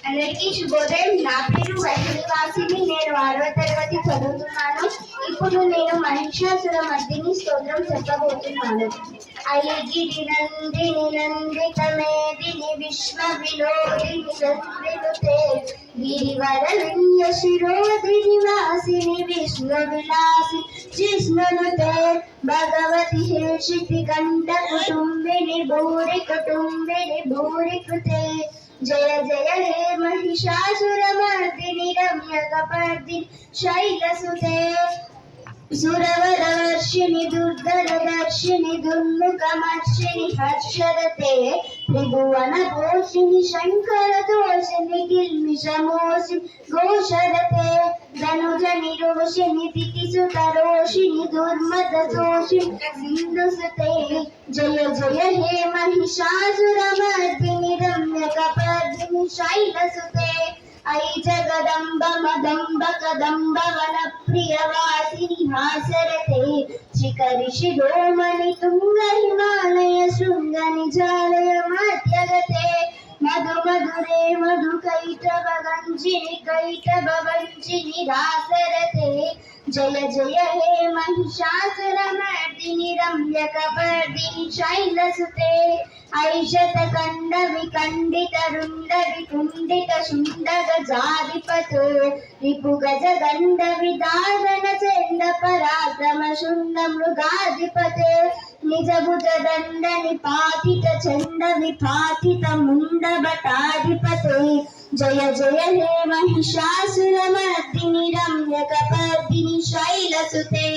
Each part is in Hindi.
అందరికీ శుభోదయం. నా పేరు వైష్ణవాసిని. నేను 6వ తరగతి చదువుతున్నాను. ఇప్పుడు నేను మహిషాసురమర్దిని స్తోత్రం చెప్పబోతున్నాను. ఐగిరి నందిని నందిత మేదిని విశ్వ వినోదిని నందినుతే గిరివర విన్య శిరోదిని వాసిని విశ్వ విలాసి జిష్ణునుతే భగవతి హేషితి కంఠ కుటుంబిని భూరి కుటుంబిని భూరి కృతే जय जय हे महिषासुरमर्दिनि रम्यकपर्दिनि शैलसुते सुरवरवर्षिणि दुर्धरदर्शिनि दुर्मुखमर्षिणि हर्षरते त्रिभुवनपोषिणि शङ्करदोषिणि किल्मिषमोषिणि घोषरते धनुजनिरोषिणि दितिसुतरोषिणि दुर्मददोषिणि सिन्धुसुते जय जय हे महिषासुरमर्दिनि रम्यकपर्दिनि शैलसुते ऐ जगदम्ब मदम्ब कदम्ब वनप्रियवासिनि हासरते शिखरि शिरोमणि तुंग हिमालय शृंग निजालय मध्यगते मधु मधुरे मधु कैटभ वंचिनि रासरते जय जय हे महिषासुरमर्दिनि रम्यकपर्दिनि शैलसुते ऐशतकण्ड विकण्डित रुण्ड विकुण्डित शुण्ड गजाधिपते रिपुगज गण्ड विदारण चण्ड पराक्रम शुण्ड मृगाधिपते निजभुज दण्ड निपातित चण्ड विपातित मुण्ड भटाधिपते जय जय हे महिषासुरमर्दिनि रम्यकपर्दिनि शैलसुते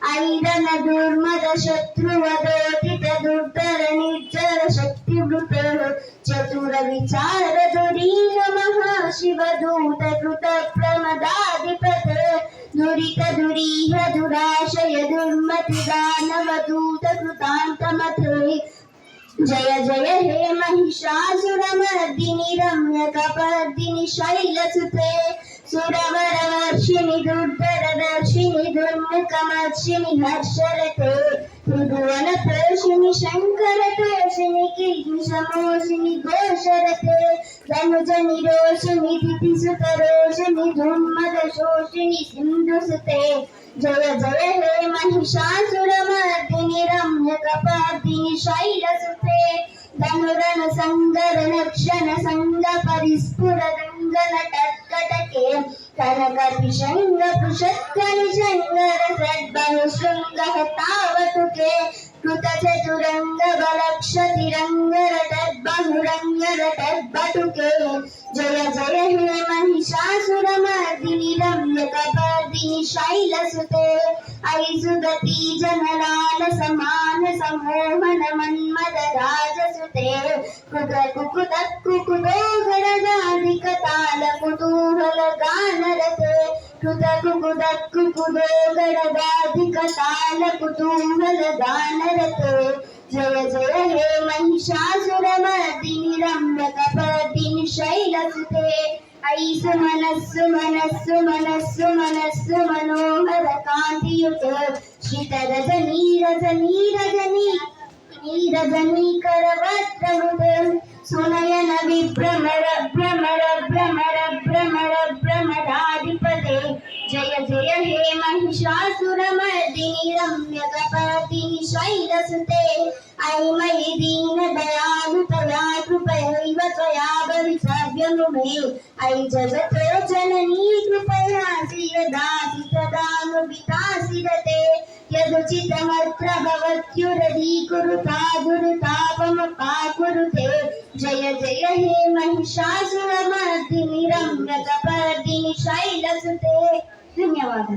ऐरन दुर्मद शत्रुवदोदित दुर्धर निर्जर शक्तिवृत चतुर विचार धुरीन महाशिव दूत कृत प्रमदाधिपत दुरित दुरीह दुराशय दुर्मति दानव दूत कृतान्तमथे जय जय हे महिषासुरमर्दिनि रम्यकपर्दिनि शैलसुते सुरवरवर्षिणि दुर्धरदर्शिनि दुर्मुखमर्षिणि हर्षरते त्रिभुवनपोषिणि शङ्करतोषिणि किल्मिषमोषिणि घोषरते धनुजनिरोषिणि दितिसुतरोषिणि दुर्मदशोषिणि सिन्धुसुते जय जय हे महिषासुरमर्दिनि रम्यकपर्दिनि शैलसुते धनुरन संगर नक्षण संग परिस्फुर दंगन टत्कटके कनक पिशंग पुषत्कनि शंगर सद्बहु शृंग तावतुके कृत चतुरंग बलक्षतिरंगर तद्बहुरंगर तद्बटुके जय जय हे महिषासुरमर्दिनि रम्यकपर्दिनि शैलसुते ऐ सुगति जनलाल समान समोहन मन्मद राजसुते कुकुद कुकुदो गणगाधिक ताल कुतूहल गानरते कृत कुकुदो गणगाधिक ताल कुतूहल गानरते जय जय हे महिषासुरमर्दिनि रम्यकपर्दिनि शैलसुते ऐ सुमनस्सु मनस्सु मनस्सु मनस्सु मनोहर कान्तियुते श्रितरजनी रजनी रजनी रजनी करवत्रमुते सुनयन विभ्रमर भ्रमर भ्रमर भ्रमर भ्रमराधिपते जय जय हे महिषासुरमर्दिनि रम्यकपर्दिनि शैलसुते ऐ मयि दीन दयालु तया कृपयैव त्वया भवितव्यं मे ऐ जगतो जननी कृपयासि यदासि तदानुवितासि रते यदुचितमत्र भवत्युरधीकुरुता दुरितापमपाकुरुते जय जय हे महिषासुरमर्दिनि रम्यकपर्दिनि शैलसुते. धन्यवाद.